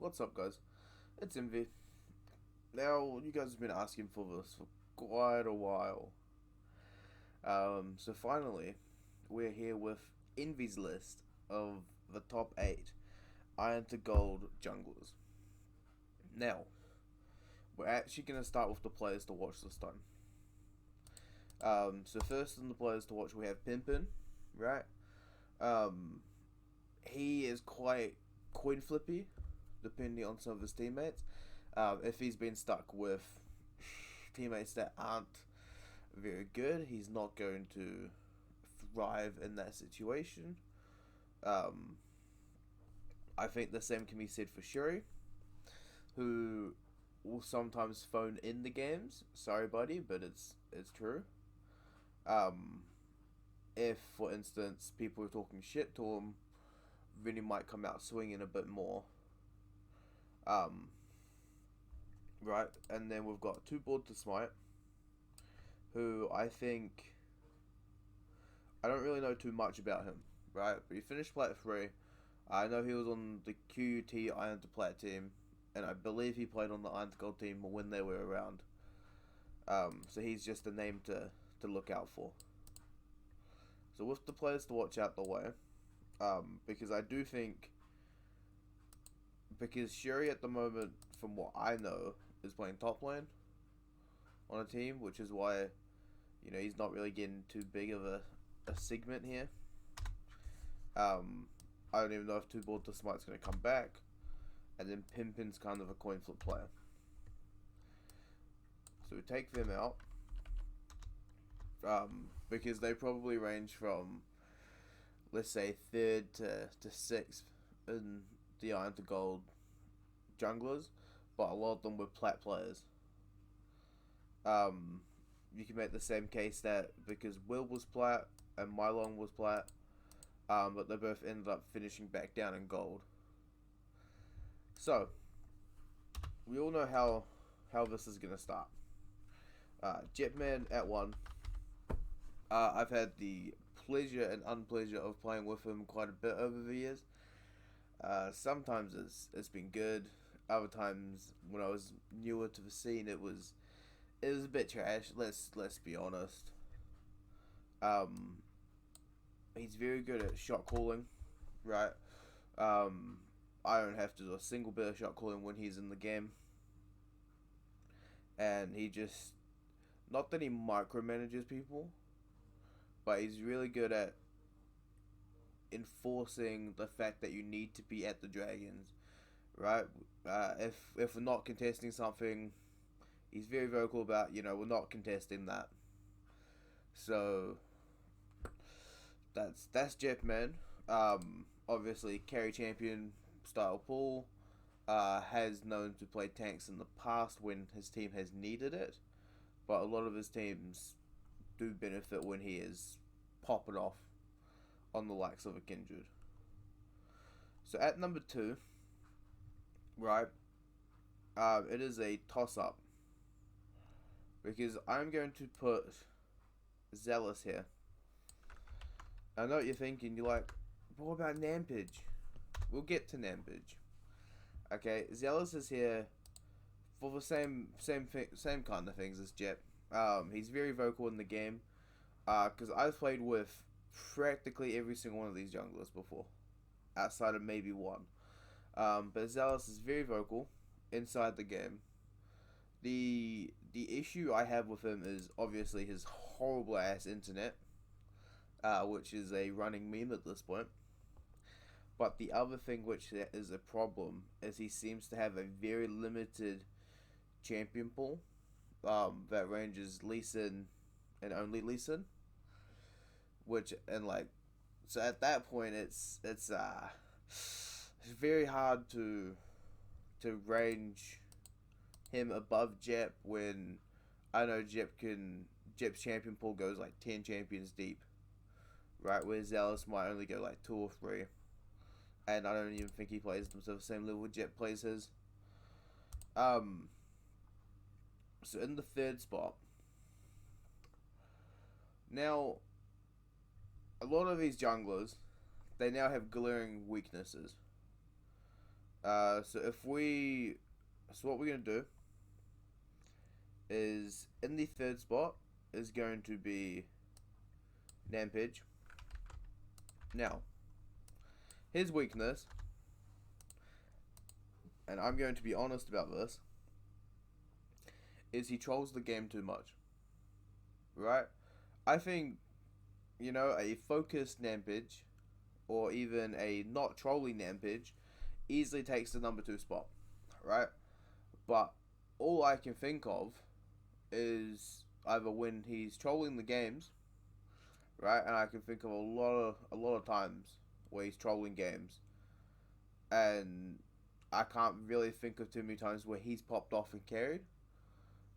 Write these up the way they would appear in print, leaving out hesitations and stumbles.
What's up, guys? It's Envy. Now, you guys have been asking for this for quite a while. So finally, we're here with Envy's list of the top 8 Iron to Gold junglers. Now, we're actually going to start with the players to watch this time. So first in the players to watch, we have Pimpin, right? He is quite coin flippy, depending on some of his teammates. If he's been stuck with teammates that aren't very good, he's not going to thrive in that situation. I think the same can be said for Shuri, who will sometimes phone in the games. Sorry, buddy, but it's true. If, for instance, people are talking shit to him, then he might come out swinging a bit more. Right, and then we've got Too Bored to Smite, who I think, I don't really know too much about him, right? But he finished Plat 3. I know he was on the QUT Iron to Plat team, and I believe he played on the Iron to Gold team when they were around. So he's just a name to look out for. So with the players to watch out the way, because I do think, because Shuri at the moment, from what I know, is playing top lane on a team, which is why, he's not really getting too big of a segment here. I don't even know if Too Bored to Smite's going to come back, and then Pimpin's kind of a coin flip player. So we take them out, because they probably range from, let's say, 3rd to 6th in the Iron to Gold junglers, but a lot of them were Plat players. You can make the same case that because Will was Plat and Mylon was Plat, but they both ended up finishing back down in Gold. So, we all know how this is going to start. Jetman at 1. I've had the pleasure and unpleasure of playing with him quite a bit over the years. Sometimes it's been good. Other times, when I was newer to the scene, it was a bit trash. Let's be honest. He's very good at shot calling, right? I don't have to do a single bit of shot calling when he's in the game, and he just, not that he micromanages people, but he's really good at enforcing the fact that you need to be at the Dragons, right? If we're not contesting something, he's very vocal about, we're not contesting that. So that's Jetman. Obviously carry champion style pool. Has known to play tanks in the past when his team has needed it, but a lot of his teams do benefit when he is popping off on the likes of a Kindred. So at number 2, right, it is a toss-up, because I'm going to put Zealous here. I know what you're thinking. You're like, what about Nampage? We'll get to Nampage. Okay, Zealous is here for the same kind of things as Jet. He's very vocal in the game, because I've played with practically every single one of these junglers before, outside of maybe one. But Zealous is very vocal inside the game. The issue I have with him is obviously his horrible ass internet, which is a running meme at this point. But the other thing which is a problem is he seems to have a very limited champion pool, that ranges Lee Sin and only Lee Sin. So at that point it's very hard to range him above Jep when I know Jep's champion pool goes like 10 champions deep, right? Where Zealous might only go like 2 or 3, and I don't even think he plays them to the same level Jep plays his. So in the 3rd spot, now a lot of these junglers, they now have glaring weaknesses. So what we're gonna do is in the third spot is going to be Nampage. Now, his weakness, and I'm going to be honest about this, is he trolls the game too much. Right? I think, a focused Nampage, or even a not trolling Nampage, easily takes the number 2 spot. Right? But all I can think of is either when he's trolling the games, right? And I can think of a lot of times where he's trolling games, and I can't really think of too many times where he's popped off and carried.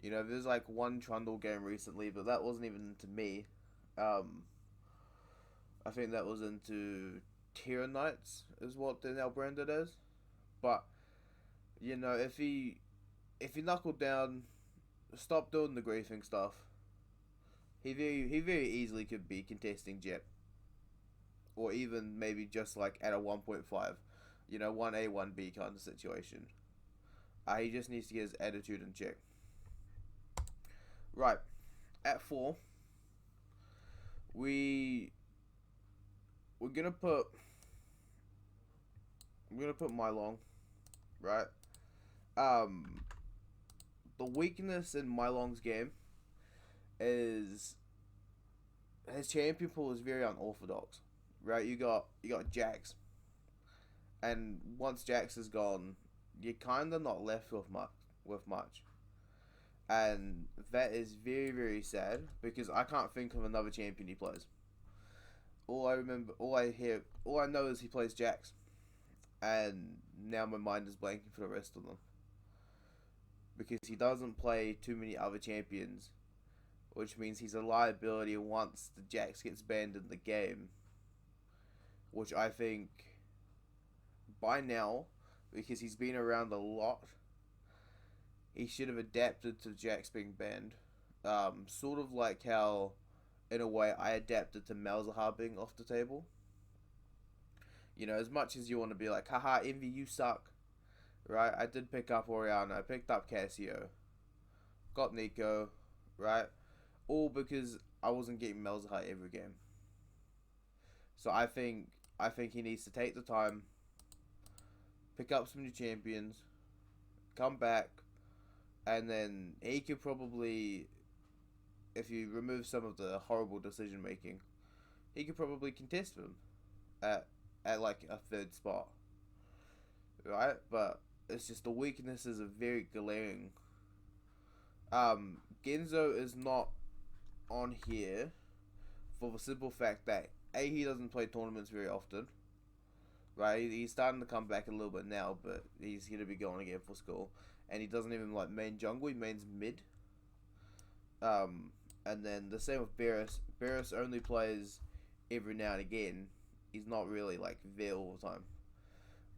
There's like one Trundle game recently, but that wasn't even into me. I think that was into Tier Knights, is what they're now branded as. But if he knuckled down, stop doing the griefing stuff, he very easily could be contesting Jet, or even maybe just like at a 1.5, 1A 1B kind of situation. He just needs to get his attitude in check. Right, at 4, we're gonna put Mylong, right? The weakness in Mylong's game is his champion pool is very unorthodox, right? You got Jax, and once Jax is gone, you're kind of not left with much, and that is very, very sad because I can't think of another champion he plays. All I know is he plays Jax, and now my mind is blanking for the rest of them because he doesn't play too many other champions, which means he's a liability once the Jax gets banned in the game, which I think by now, because he's been around a lot, he should have adapted to Jax being banned. Sort of like how, in a way, I adapted to Malzahar being off the table. As much as you want to be like, haha, Envy, you suck, right? I did pick up Orianna, I picked up Cassio, got Nico, right? All because I wasn't getting Malzahar every game. So I think he needs to take the time, pick up some new champions, come back, and then he could probably, if you remove some of the horrible decision making, he could probably contest them at like a third spot, right? But it's just the weaknesses are very glaring. Genzo is not on here for the simple fact that he doesn't play tournaments very often, right? He's starting to come back a little bit now, but he's going to be going again for school, and he doesn't even like main jungle, he mains mid. And then the same with Beerus. Beerus only plays every now and again. He's not really like there all the time.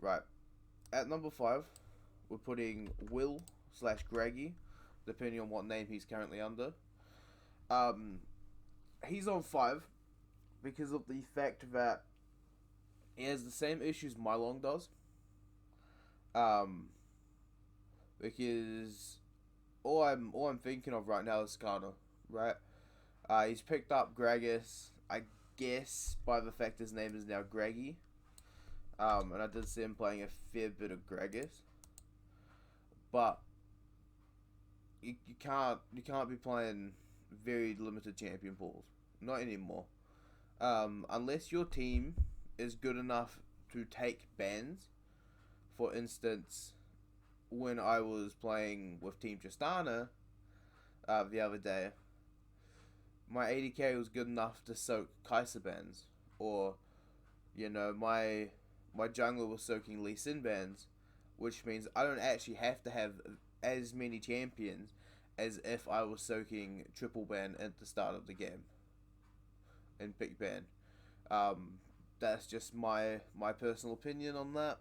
Right. At number 5, we're putting Will / Greggy, depending on what name he's currently under. He's on 5 because of the fact that he has the same issues Mylong does. Because all I'm thinking of right now is Skana, right? He's picked up Gragas, I guess by the fact his name is now Greggy. And I did see him playing a fair bit of Gragas. But you can't be playing very limited champion pools. Not anymore. Unless your team is good enough to take bans. For instance, when I was playing with Team Tristana the other day, my ADK was good enough to soak Kai'Sa bans, or my jungler was soaking Lee Sin bans, which means I don't actually have to have as many champions as if I was soaking triple ban at the start of the game and pick ban. That's just my personal opinion on that.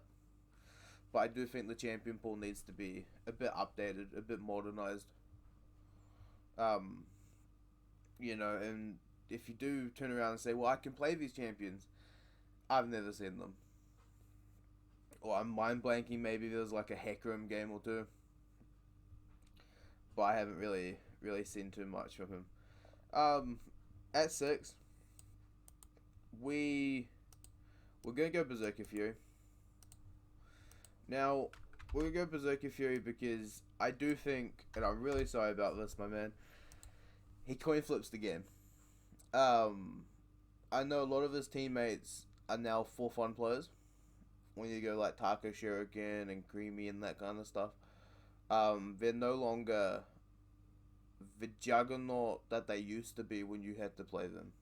But I do think the champion pool needs to be a bit updated, a bit modernized. And if you do turn around and say, well, I can play these champions, I've never seen them. or I'm mind blanking. Maybe there's like a Hecarim game or two, but I haven't really seen too much from him. At 6, we're gonna go Berserker Fury. Now, we're gonna go Berserker Fury because I do think, and I'm really sorry about this, my man, he coin flips the game. I know a lot of his teammates are now for fun players. When you go like Taco Shuriken and Creamy and that kind of stuff, they're no longer the juggernaut that they used to be when you had to play them.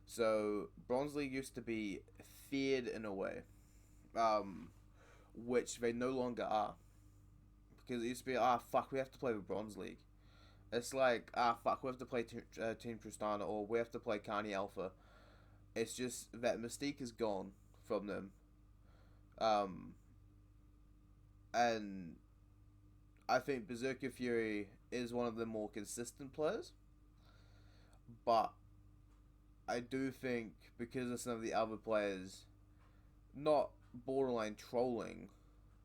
So Bronze League used to be feared in a way, which they no longer are, because it used to be fuck, we have to play with Bronze League. It's like fuck, we have to play Team Tristana, or we have to play Carney Alpha. It's just that mystique is gone from them. And I think Berserker Fury is one of the more consistent players, but I do think because of some of the other players not borderline trolling,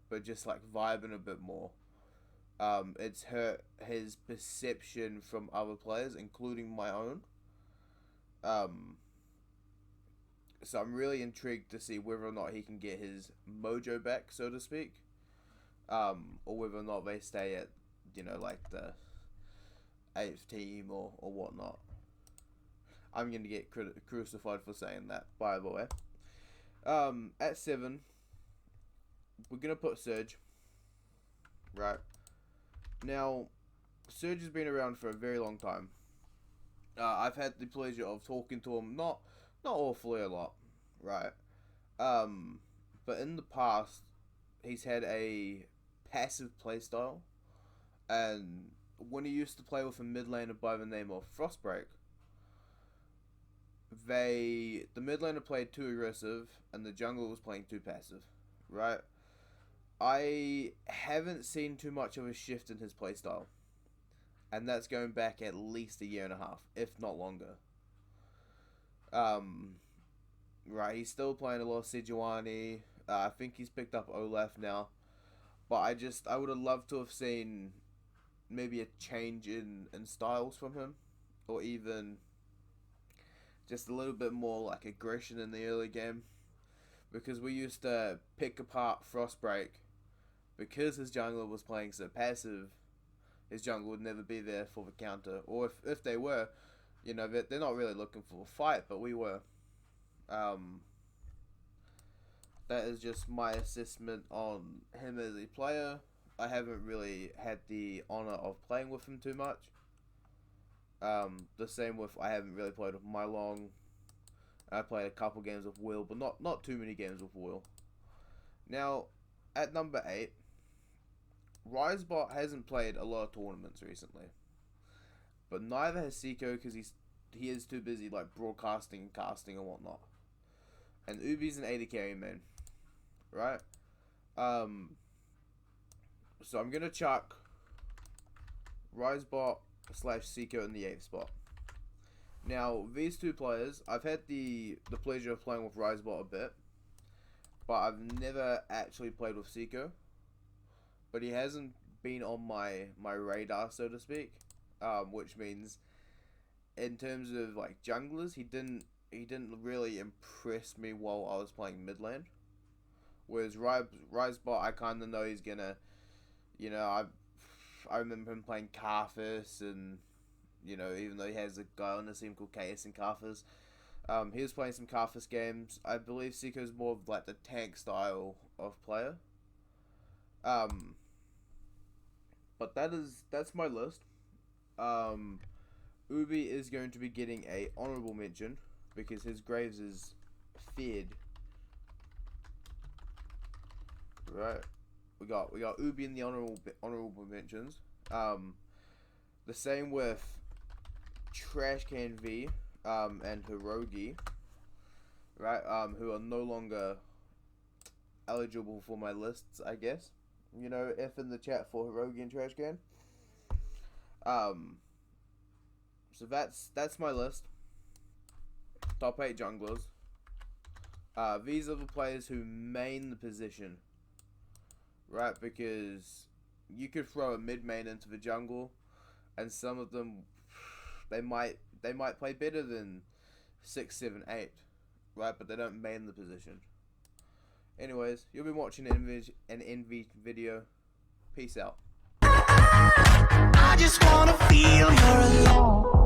but just like vibing a bit more, it's hurt his perception from other players, including my own. So I'm really intrigued to see whether or not he can get his mojo back, so to speak, or whether or not they stay at, like the 8th team or whatnot. I'm going to get crucified for saying that, by the way. At 7, we're going to put Surge. Right. Now, Surge has been around for a very long time. I've had the pleasure of talking to him, not awfully a lot, right? But in the past, he's had a passive playstyle, and when he used to play with a mid laner by the name of Frostbreak, the mid laner played too aggressive, and the jungle was playing too passive, right? I haven't seen too much of a shift in his playstyle, and that's going back at least a year and a half, if not longer. Right, he's still playing a lot of Sejuani. I think he's picked up Olaf now, but I would have loved to have seen maybe a change in styles from him, or even just a little bit more like aggression in the early game, because we used to pick apart Frostbreak because his jungler was playing so passive. His jungler would never be there for the counter, or if they were, they're not really looking for a fight, but we were. That is just my assessment on him as a player. I haven't really had the honor of playing with him too much. The same with, I haven't really played with Mylong. I played a couple games with Will, but not too many games with Will. Now, at number 8, Risebot hasn't played a lot of tournaments recently, but neither has Seiko, because he is too busy like broadcasting and casting and whatnot. And Ubi's an AD carry main, right? So I'm gonna chuck Risebot / Seiko in the 8th spot. Now, these two players, I've had the pleasure of playing with Risebot a bit, but I've never actually played with Seiko. But he hasn't been on my radar, so to speak, which means in terms of like junglers, he didn't really impress me while I was playing mid lane. Whereas Risebot, I kind of know he's gonna, I remember him playing Karthus, and even though he has a guy on the team called KS and Karthus, he was playing some Karthus games. I believe Seiko's more of like the tank style of player. But that's my list. Ubi is going to be getting a honorable mention because his Graves is feared. Right, we got Ubi in the honorable mentions. The same with Trash Can V, and Hirogi, right? Who are no longer eligible for my lists, I guess. F in the chat for Hirogi and Trash Can. So that's my list. Top 8 junglers. These are the players who main the position, right? Because you could throw a mid main into the jungle, and some of them, they might play better than 6, 7, 8, right? But they don't main the position. Anyways, you'll be watching an Envy video. Peace out. I just wanna feel you're alone.